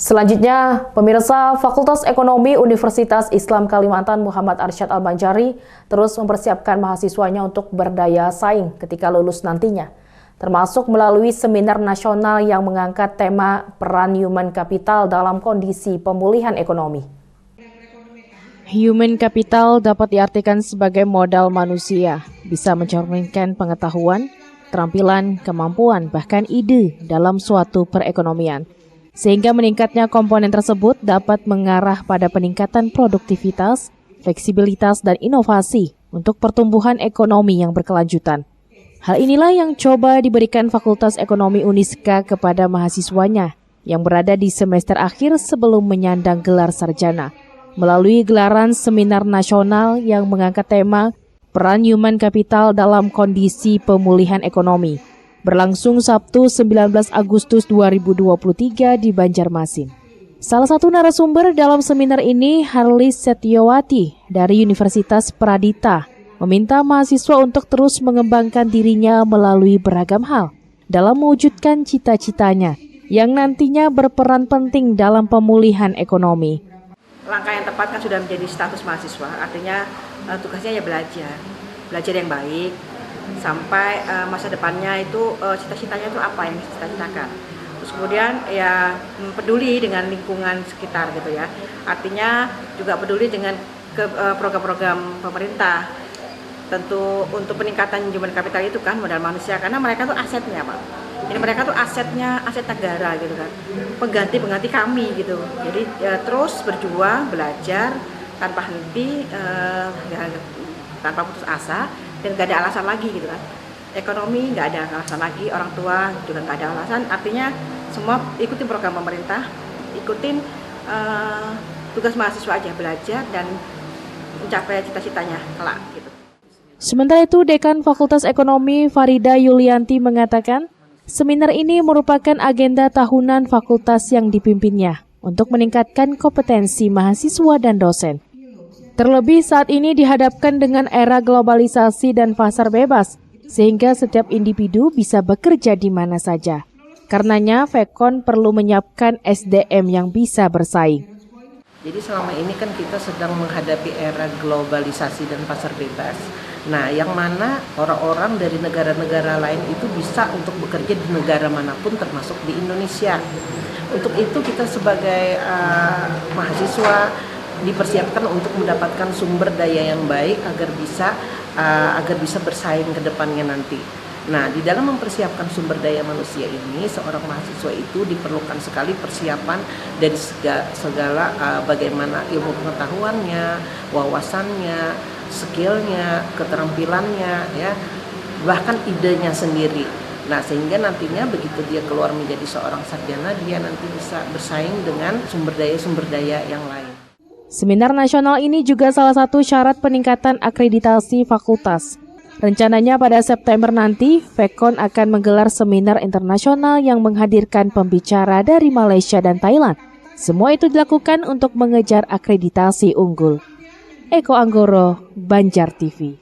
Selanjutnya, pemirsa, Fakultas Ekonomi Universitas Islam Kalimantan Muhammad Arsyad Al-Banjari terus mempersiapkan mahasiswanya untuk berdaya saing ketika lulus nantinya, termasuk melalui seminar nasional yang mengangkat tema peran human capital dalam kondisi pemulihan ekonomi. Human capital dapat diartikan sebagai modal manusia, bisa mencerminkan pengetahuan, keterampilan, kemampuan, bahkan ide dalam suatu perekonomian. Sehingga meningkatnya komponen tersebut dapat mengarah pada peningkatan produktivitas, fleksibilitas, dan inovasi untuk pertumbuhan ekonomi yang berkelanjutan. Hal inilah yang coba diberikan Fakultas Ekonomi Uniska kepada mahasiswanya yang berada di semester akhir sebelum menyandang gelar sarjana, melalui gelaran seminar nasional yang mengangkat tema peran human capital dalam kondisi pemulihan ekonomi. Berlangsung Sabtu 19 Agustus 2023 di Banjarmasin. Salah satu narasumber dalam seminar ini, Harlis Setiawati dari Universitas Pradita, meminta mahasiswa untuk terus mengembangkan dirinya melalui beragam hal dalam mewujudkan cita-citanya yang nantinya berperan penting dalam pemulihan ekonomi. Langkah yang tepat kan sudah menjadi status mahasiswa, artinya tugasnya ya belajar yang baik, sampai masa depannya itu cita-citanya itu apa yang cita-citakan. Terus kemudian ya peduli dengan lingkungan sekitar gitu ya. Artinya juga peduli dengan program-program pemerintah. Tentu untuk peningkatan human capital itu kan modal manusia, karena mereka tuh asetnya, Pak. Jadi mereka tuh asetnya, aset negara gitu kan. Pengganti kami gitu. Jadi terus berjuang, belajar tanpa henti, tanpa putus asa. Dan nggak ada alasan lagi gitu kan, ekonomi nggak ada alasan lagi, orang tua juga nggak ada alasan, artinya semua ikutin program pemerintah, ikutin tugas mahasiswa aja, belajar dan mencapai cita-citanya kelak gitu. Sementara itu, Dekan Fakultas Ekonomi Farida Yulianti mengatakan, seminar ini merupakan agenda tahunan fakultas yang dipimpinnya untuk meningkatkan kompetensi mahasiswa dan dosen. Terlebih saat ini dihadapkan dengan era globalisasi dan pasar bebas, sehingga setiap individu bisa bekerja di mana saja. Karenanya, Fekon perlu menyiapkan SDM yang bisa bersaing. Jadi selama ini kan kita sedang menghadapi era globalisasi dan pasar bebas. Nah, yang mana orang-orang dari negara-negara lain itu bisa untuk bekerja di negara manapun termasuk di Indonesia. Untuk itu kita sebagai mahasiswa dipersiapkan untuk mendapatkan sumber daya yang baik agar bisa bersaing ke depannya nanti. Nah, di dalam mempersiapkan sumber daya manusia ini, seorang mahasiswa itu diperlukan sekali persiapan dari segala bagaimana ilmu pengetahuannya, wawasannya, skillnya, keterampilannya, ya, bahkan idenya sendiri. Nah, sehingga nantinya begitu dia keluar menjadi seorang sarjana, dia nanti bisa bersaing dengan sumber daya yang lain. Seminar nasional ini juga salah satu syarat peningkatan akreditasi fakultas. Rencananya pada September nanti, Fekon akan menggelar seminar internasional yang menghadirkan pembicara dari Malaysia dan Thailand. Semua itu dilakukan untuk mengejar akreditasi unggul. Eko Anggoro, Banjar TV.